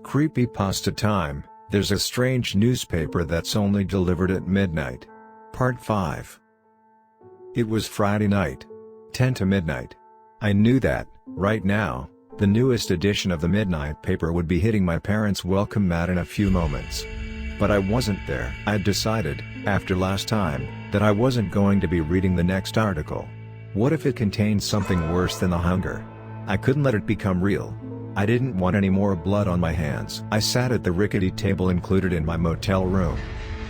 Creepypasta Time, there's a strange newspaper that's only delivered at midnight. Part 5. It was Friday night. 10 to midnight. I knew that, right now, the newest edition of the midnight paper would be hitting my parents' welcome mat in a few moments. But I wasn't there. I'd decided, after last time, that I wasn't going to be reading the next article. What if it contained something worse than the hunger? I couldn't let it become real. I didn't want any more blood on my hands. I sat at the rickety table included in my motel room.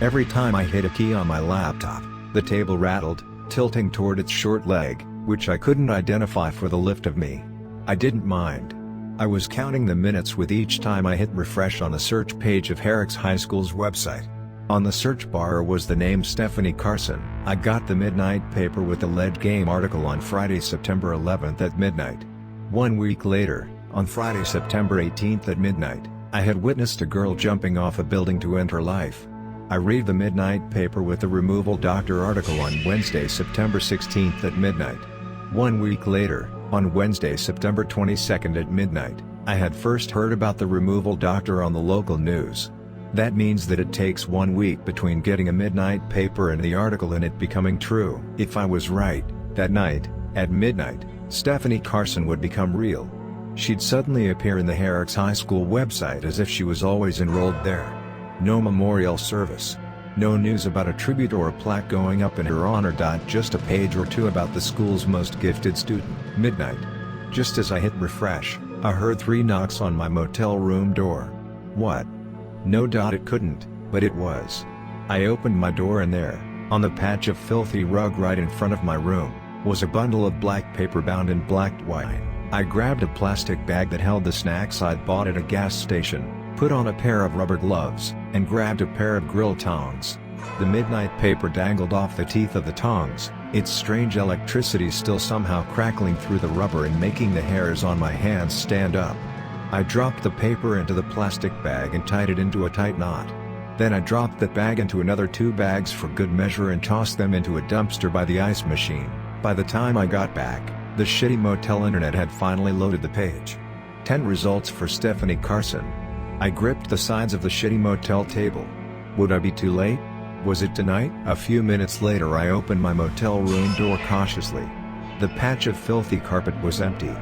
Every time I hit a key on my laptop, the table rattled, tilting toward its short leg, which I couldn't identify for the lift of me. I didn't mind. I was counting the minutes with each time I hit refresh on the search page of Herrick's High School's website. On the search bar was the name Stephanie Carson. I got the midnight paper with the lead game article on Friday, September 11th at midnight. 1 week later, on Friday, September 18th at midnight, I had witnessed a girl jumping off a building to end her life. I read the midnight paper with the removal doctor article on Wednesday, September 16th at midnight. 1 week later, on Wednesday, September 22nd at midnight, I had first heard about the removal doctor on the local news. That means that it takes 1 week between getting a midnight paper and the article and it becoming true. If I was right, that night, at midnight, Stephanie Carson would become real. She'd suddenly appear in the Herrick's High School website as if she was always enrolled there. No memorial service. No news about a tribute or a plaque going up in her honor. Just a page or two about the school's most gifted student. Midnight. Just as I hit refresh, I heard 3 knocks on my motel room door. What? No. It couldn't, but it was. I opened my door and there, on the patch of filthy rug right in front of my room, was a bundle of black paper bound in black twine. I grabbed a plastic bag that held the snacks I'd bought at a gas station, put on a pair of rubber gloves, and grabbed a pair of grill tongs. The midnight paper dangled off the teeth of the tongs, its strange electricity still somehow crackling through the rubber and making the hairs on my hands stand up. I dropped the paper into the plastic bag and tied it into a tight knot. Then I dropped that bag into another 2 bags for good measure and tossed them into a dumpster by the ice machine. By the time I got back, the shitty motel internet had finally loaded the page. 10 results for Stephanie Carson. I gripped the sides of the shitty motel table. Would I be too late? Was it tonight? A few minutes later I opened my motel room door cautiously. The patch of filthy carpet was empty.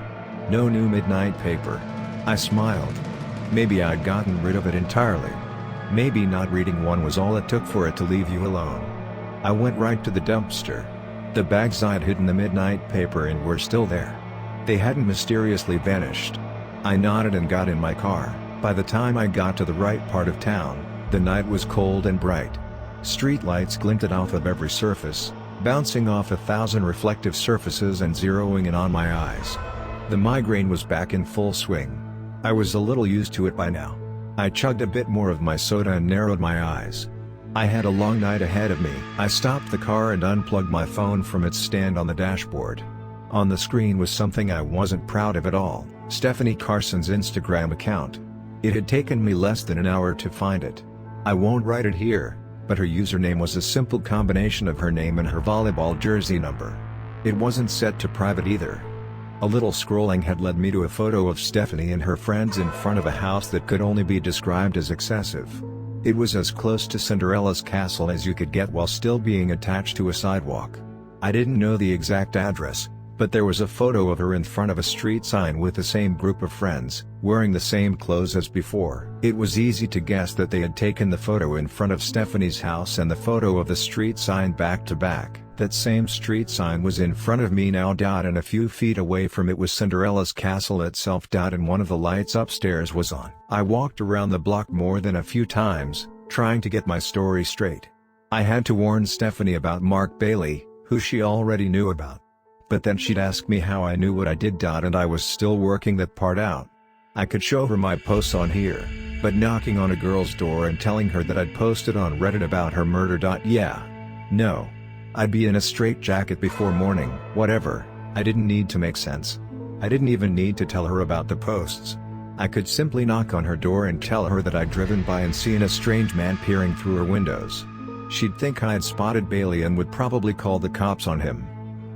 No new midnight paper. I smiled. Maybe I'd gotten rid of it entirely. Maybe not reading one was all it took for it to leave you alone. I went right to the dumpster. The bags I'd hidden the midnight paper in were still there. They hadn't mysteriously vanished. I nodded and got in my car. By the time I got to the right part of town, the night was cold and bright. Street lights glinted off of every surface, bouncing off 1,000 reflective surfaces and zeroing in on my eyes. The migraine was back in full swing. I was a little used to it by now. I chugged a bit more of my soda and narrowed my eyes. I had a long night ahead of me. I stopped the car and unplugged my phone from its stand on the dashboard. On the screen was something I wasn't proud of at all: Stephanie Carson's Instagram account. It had taken me less than an hour to find it. I won't write it here, but her username was a simple combination of her name and her volleyball jersey number. It wasn't set to private either. A little scrolling had led me to a photo of Stephanie and her friends in front of a house that could only be described as excessive. It was as close to Cinderella's castle as you could get while still being attached to a sidewalk. I didn't know the exact address, but there was a photo of her in front of a street sign with the same group of friends, wearing the same clothes as before. It was easy to guess that they had taken the photo in front of Stephanie's house and the photo of the street sign back to back. That same street sign was in front of me now. And a few feet away from it was Cinderella's castle itself. And one of the lights upstairs was on. I walked around the block more than a few times, trying to get my story straight. I had to warn Stephanie about Mark Bailey, who she already knew about. But then she'd ask me how I knew what I did. And I was still working that part out. I could show her my posts on here, but knocking on a girl's door and telling her that I'd posted on Reddit about her murder. Yeah. No. I'd be in a straitjacket before morning. Whatever, I didn't need to make sense. I didn't even need to tell her about the posts. I could simply knock on her door and tell her that I'd driven by and seen a strange man peering through her windows. She'd think I'd spotted Bailey and would probably call the cops on him.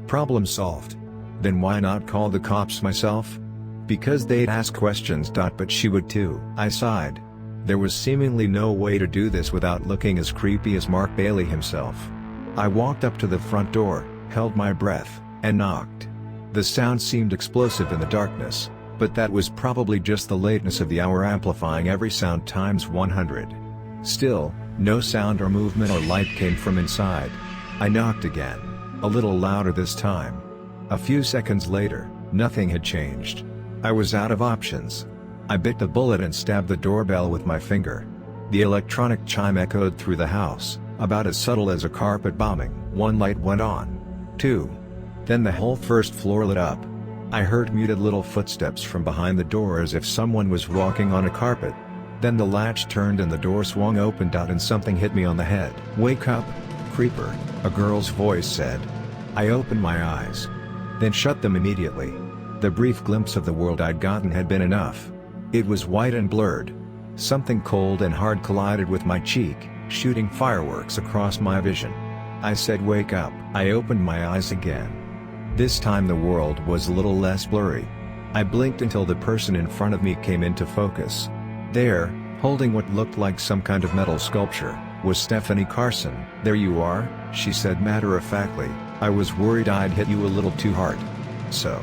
Problem solved. Then why not call the cops myself? Because they'd ask questions. But she would too. I sighed. There was seemingly no way to do this without looking as creepy as Mark Bailey himself. I walked up to the front door, held my breath, and knocked. The sound seemed explosive in the darkness, but that was probably just the lateness of the hour amplifying every sound times 100. Still, no sound or movement or light came from inside. I knocked again, a little louder this time. A few seconds later, nothing had changed. I was out of options. I bit the bullet and stabbed the doorbell with my finger. The electronic chime echoed through the house, about as subtle as a carpet bombing. One light went on. Two. Then the whole first floor lit up. I heard muted little footsteps from behind the door as if someone was walking on a carpet. Then the latch turned and the door swung open. And something hit me on the head. "Wake up, creeper," a girl's voice said. I opened my eyes. Then shut them immediately. The brief glimpse of the world I'd gotten had been enough. It was white and blurred. Something cold and hard collided with my cheek, shooting fireworks across my vision. I said, "Wake up." I opened my eyes again. This time the world was a little less blurry. I blinked until the person in front of me came into focus. There, holding what looked like some kind of metal sculpture, was Stephanie Carson. "There you are," she said matter-of-factly. "I was worried I'd hit you a little too hard. So,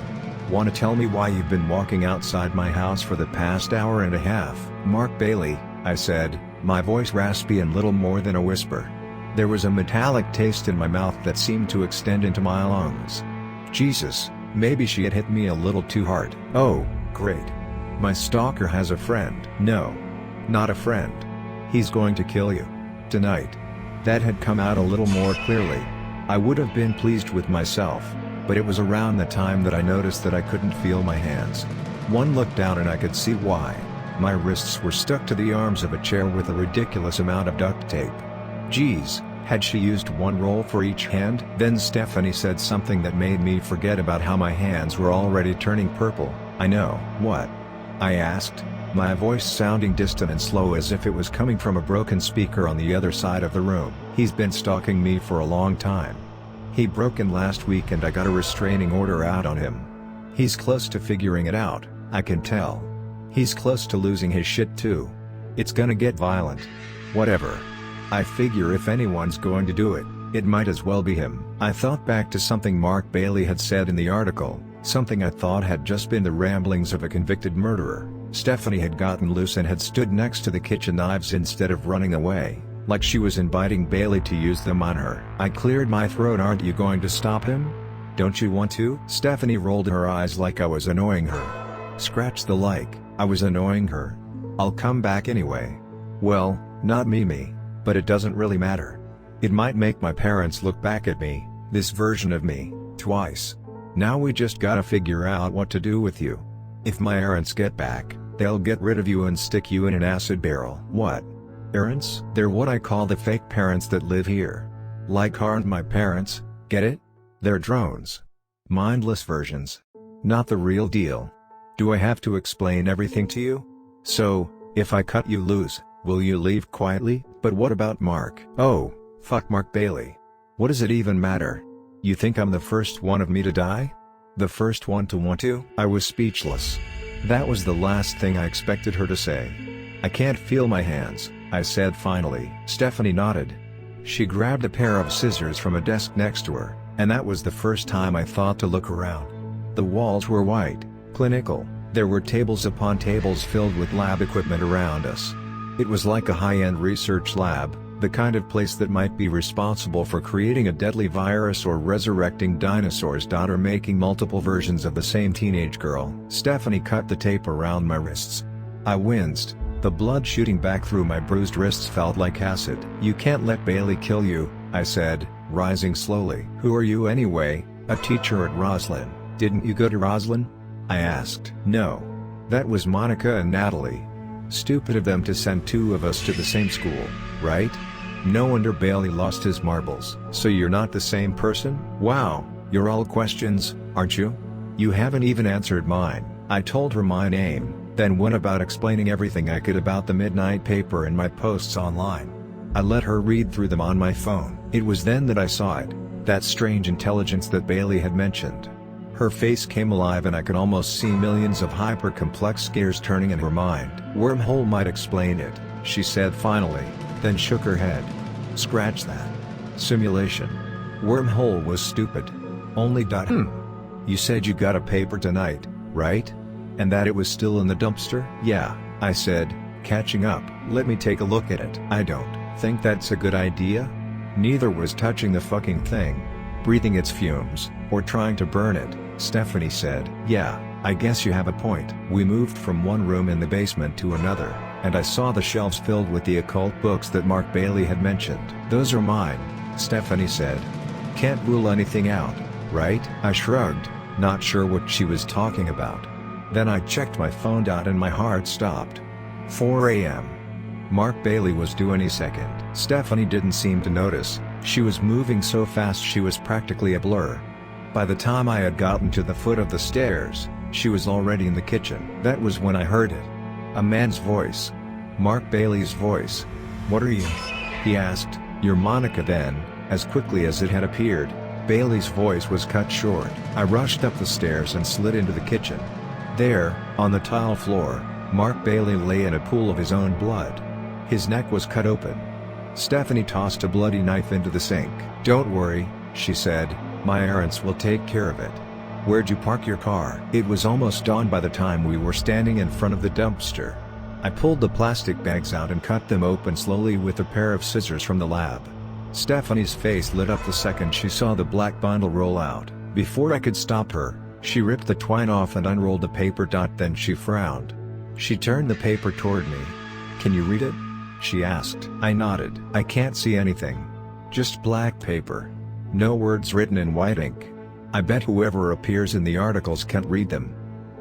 want to tell me why you've been walking outside my house for the past hour and a half?" "Mark Bailey," I said, my voice raspy and little more than a whisper. There was a metallic taste in my mouth that seemed to extend into my lungs. Jesus, maybe she had hit me a little too hard. Oh, great. My stalker has a friend. No. Not a friend. He's going to kill you. Tonight. That had come out a little more clearly. I would have been pleased with myself, but it was around the time that I noticed that I couldn't feel my hands. One look down and I could see why. My wrists were stuck to the arms of a chair with a ridiculous amount of duct tape. Geez, had she used one roll for each hand? Then Stephanie said something that made me forget about how my hands were already turning purple. "I know." "What?" I asked, my voice sounding distant and slow as if it was coming from a broken speaker on the other side of the room. "He's been stalking me for a long time. He broke in last week and I got a restraining order out on him. He's close to figuring it out, I can tell. He's close to losing his shit too. It's gonna get violent. Whatever. I figure if anyone's going to do it, it might as well be him." I thought back to something Mark Bailey had said in the article, something I thought had just been the ramblings of a convicted murderer. Stephanie had gotten loose and had stood next to the kitchen knives instead of running away, like she was inviting Bailey to use them on her. I cleared my throat. "Aren't you going to stop him? Don't you want to?" Stephanie rolled her eyes like I was annoying her. Scratch the like, I was annoying her. "I'll come back anyway." "Well, not me, but it doesn't really matter. It might make my parents look back at me, this version of me, twice. Now we just gotta figure out what to do with you. If my parents get back, they'll get rid of you and stick you in an acid barrel." "What? Parents?" "They're what I call the fake parents that live here. Like aren't my parents, get it? They're drones. Mindless versions. Not the real deal. Do I have to explain everything to you? So, if I cut you loose, will you leave quietly?" "But what about Mark?" "Oh, fuck Mark Bailey. What does it even matter? You think I'm the first one of me to die? The first one to want to?" I was speechless. That was the last thing I expected her to say. "I can't feel my hands," I said finally. Stephanie nodded. She grabbed a pair of scissors from a desk next to her, and that was the first time I thought to look around. The walls were white, clinical. There were tables upon tables filled with lab equipment around us. It was like a high-end research lab, the kind of place that might be responsible for creating a deadly virus or resurrecting dinosaurs. Or making multiple versions of the same teenage girl. Stephanie cut the tape around my wrists. I winced. The blood shooting back through my bruised wrists felt like acid. "You can't let Bailey kill you," I said, rising slowly. "Who are you anyway?" "A teacher at Roslyn." "Didn't you go to Roslyn?" I asked. "No. That was Monica and Natalie. Stupid of them to send two of us to the same school, right? No wonder Bailey lost his marbles." "So you're not the same person?" "Wow, you're all questions, aren't you? You haven't even answered mine." I told her my name, then went about explaining everything I could about the Midnight paper and my posts online. I let her read through them on my phone. It was then that I saw it, that strange intelligence that Bailey had mentioned. Her face came alive and I could almost see millions of hyper-complex gears turning in her mind. "Wormhole might explain it," she said finally, then shook her head. "Scratch that. Simulation. Wormhole was stupid. Only You said you got a paper tonight, right? And that it was still in the dumpster?" "Yeah," I said, catching up. "Let me take a look at it." "I don't think that's a good idea." Neither was touching the fucking thing, breathing its fumes, or trying to burn it, Stephanie said. "Yeah, I guess you have a point." We moved from one room in the basement to another, and I saw the shelves filled with the occult books that Mark Bailey had mentioned. "Those are mine," Stephanie said. "Can't rule anything out, right?" I shrugged, not sure what she was talking about. Then I checked my phone and my heart stopped. 4 a.m. Mark Bailey was due any second. Stephanie didn't seem to notice, she was moving so fast she was practically a blur. By the time I had gotten to the foot of the stairs, she was already in the kitchen. That was when I heard it. A man's voice. Mark Bailey's voice. "What are you?" he asked. "You're Monica." Then, as quickly as it had appeared, Bailey's voice was cut short. I rushed up the stairs and slid into the kitchen. There, on the tile floor, Mark Bailey lay in a pool of his own blood. His neck was cut open. Stephanie tossed a bloody knife into the sink. "Don't worry," she said, "my errands will take care of it." "Where'd you park your car?" It was almost dawn by the time we were standing in front of the dumpster. I pulled the plastic bags out and cut them open slowly with a pair of scissors from the lab. Stephanie's face lit up the second she saw the black bundle roll out. Before I could stop her, she ripped the twine off and unrolled the paper. Then she frowned. She turned the paper toward me. "Can you read it?" she asked. I nodded. "I can't see anything. Just black paper. No words written in white ink. I bet whoever appears in the articles can't read them.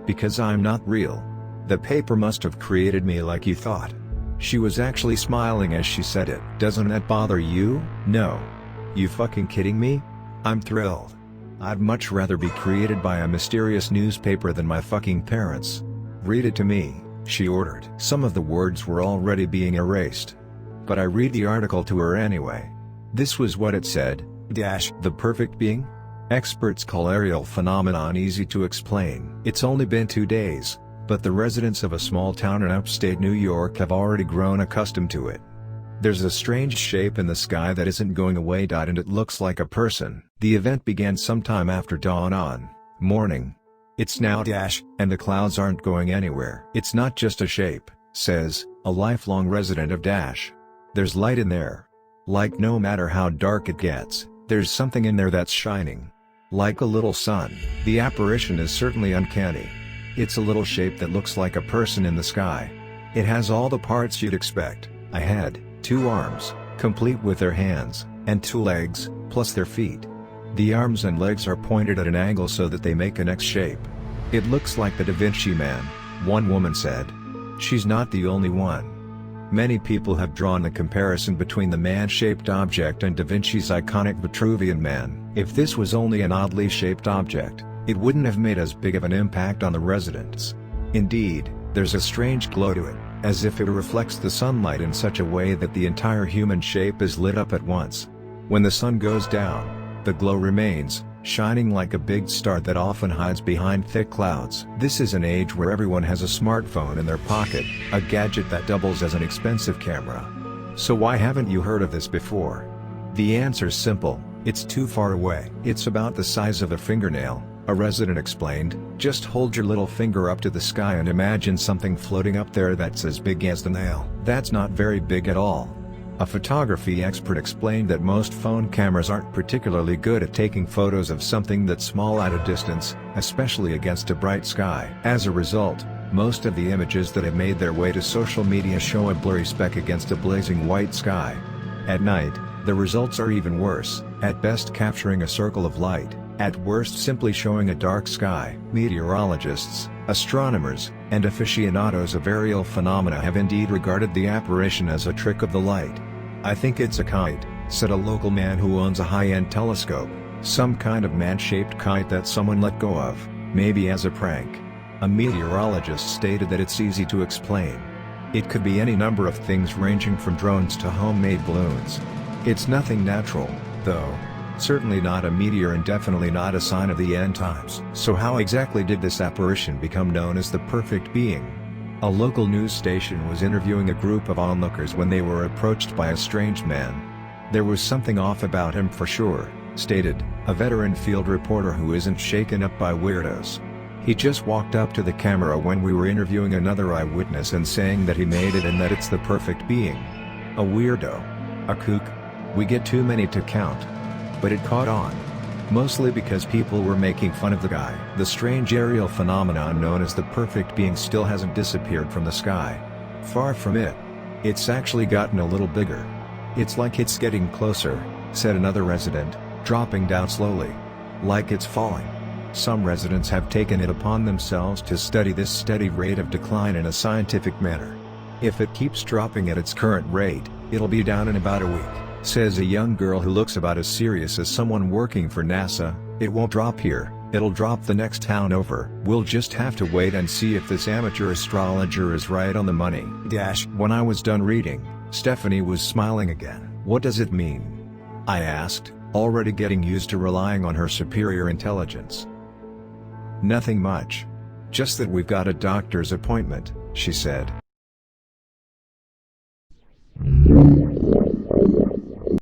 Because I'm not real. The paper must have created me like you thought." She was actually smiling as she said it. "Doesn't that bother you?" "No. You fucking kidding me? I'm thrilled. I'd much rather be created by a mysterious newspaper than my fucking parents." "Read it to me," she ordered. Some of the words were already being erased. But I read the article to her anyway. This was what it said. The perfect being? Experts call aerial phenomenon easy to explain. It's only been 2 days, but the residents of a small town in upstate New York have already grown accustomed to it. There's a strange shape in the sky that isn't going away. And it looks like a person. The event began sometime after dawn on morning. It's now and the clouds aren't going anywhere. "It's not just a shape," says a lifelong resident of There's light in there. Like no matter how dark it gets, there's something in there that's shining. Like a little sun. The apparition is certainly uncanny. It's a little shape that looks like a person in the sky. It has all the parts you'd expect: a head, 2 arms, complete with their hands, and 2 legs, plus their feet. The arms and legs are pointed at an angle so that they make an X shape. "It looks like the Da Vinci Man," one woman said. She's not the only one. Many people have drawn the comparison between the man-shaped object and Da Vinci's iconic Vitruvian Man. If this was only an oddly shaped object, it wouldn't have made as big of an impact on the residents. Indeed, there's a strange glow to it, as if it reflects the sunlight in such a way that the entire human shape is lit up at once. When the sun goes down, the glow remains, shining like a big star that often hides behind thick clouds. This is an age where everyone has a smartphone in their pocket, a gadget that doubles as an expensive camera. So why haven't you heard of this before? The answer's simple: it's too far away. It's about the size of a fingernail, a resident explained. "Just hold your little finger up to the sky and imagine something floating up there that's as big as the nail." That's not very big at all. A photography expert explained that most phone cameras aren't particularly good at taking photos of something that's small at a distance, especially against a bright sky. As a result, most of the images that have made their way to social media show a blurry speck against a blazing white sky. At night, the results are even worse, at best capturing a circle of light, at worst simply showing a dark sky. Meteorologists, astronomers, and aficionados of aerial phenomena have indeed regarded the apparition as a trick of the light. "I think it's a kite," said a local man who owns a high-end telescope, "some kind of man-shaped kite that someone let go of, maybe as a prank." A meteorologist stated that it's easy to explain. It could be any number of things ranging from drones to homemade balloons. It's nothing natural, though. Certainly not a meteor and definitely not a sign of the end times. So how exactly did this apparition become known as the perfect being? A local news station was interviewing a group of onlookers when they were approached by a strange man. There was something off about him for sure, stated a veteran field reporter who isn't shaken up by weirdos. He just walked up to the camera when we were interviewing another eyewitness and saying that he made it and that it's the perfect being. A weirdo. A kook. We get too many to count. But it caught on. Mostly because people were making fun of the guy. The strange aerial phenomenon known as the perfect being still hasn't disappeared from the sky. Far from it. It's actually gotten a little bigger. It's like it's getting closer, said another resident, dropping down slowly. Like it's falling. Some residents have taken it upon themselves to study this steady rate of decline in a scientific manner. If it keeps dropping at its current rate, it'll be down in about a week, says a young girl who looks about as serious as someone working for NASA. It won't drop here, it'll drop the next town over. We'll just have to wait and see if this amateur astrologer is right on the money. When I was done reading, Stephanie was smiling again. What does it mean? I asked, already getting used to relying on her superior intelligence. Nothing much. Just that we've got a doctor's appointment, she said.